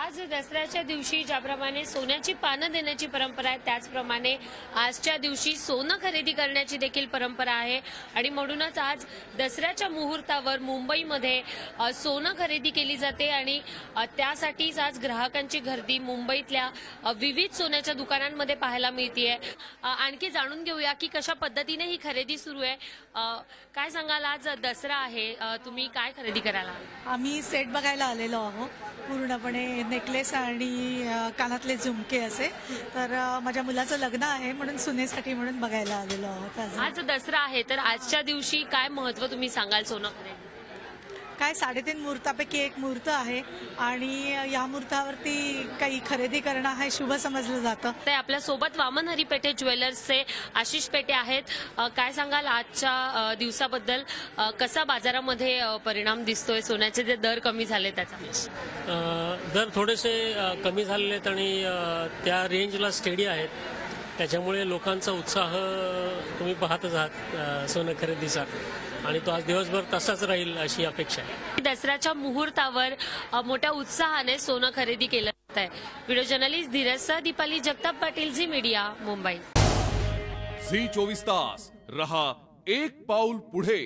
आज दसऱ्याच्या दिवशी ज्याप्रमाणे सोन्याची पानं देण्याची परंपरा आहे त्याचप्रमाणे आजच्या दिवशी सोनं खरेदी करण्याची देखील परंपरा आहे आणि म्हणूनच आज दसऱ्याच्या मुहूर्तावर मुंबईमध्ये सोनं खरेदी केली जाते आणि त्यासाठीच आज ग्राहकांची गर्दी मुंबईतल्या विविध सोन्याच्या दुकानांमध्ये पाहायला मिळतेय। आणखी जाणून घेऊया की कशा पद्धतीने ही खरेदी सुरू आहे। काय सांगाल, आज दसरा आहे, तुम्ही काय खरेदी करायला? आम्ही सेट बघायला आलेलो आहोत, पूर्णपणे नेकलेस आणि कानातले झुमके असे। तर माझ्या मुलाचं लग्न आहे म्हणून सुनेसाठी म्हणून बघायला आलेलो आहोत। आज दसरा आहे तर आजच्या दिवशी काय महत्व तुम्ही सांगाल सोनं खरेदी? काय 3.5 मुहूर्तापैकी एक मुहूर्त आहे आणि या मुहूर्तावरती काही खरेदी करणं हे शुभ समजलं जातं। ते आपल्या सोबत वामन हरी पेठे ज्वेलर्सचे आशिष पेठे आहेत। काय सांगाल आजच्या दिवसाबद्दल, कसा बाजारामध्ये परिणाम दिसतोय? सोन्याचे जे दर कमी झाले त्याचा दर थोडेसे कमी झालेले आहेत आणि त्या रेंजला स्टेडी आहेत, त्याच्यामुळे लोकांचा उत्साह तुम्ही पाहतच आहात सोनं खरेदीचा आणि तो आज दिवसभर तसाच राहील अशी अपेक्षा आहे। दसऱ्याच्या मुहूर्तावर मोठ्या उत्साहाने सोनं खरेदी केलं जात आहे। Video journalist Dheeraj Deepali Jagtap Patil, Zee media, Mumbai. Zee 24 तास रहा एक पाऊल पुढे।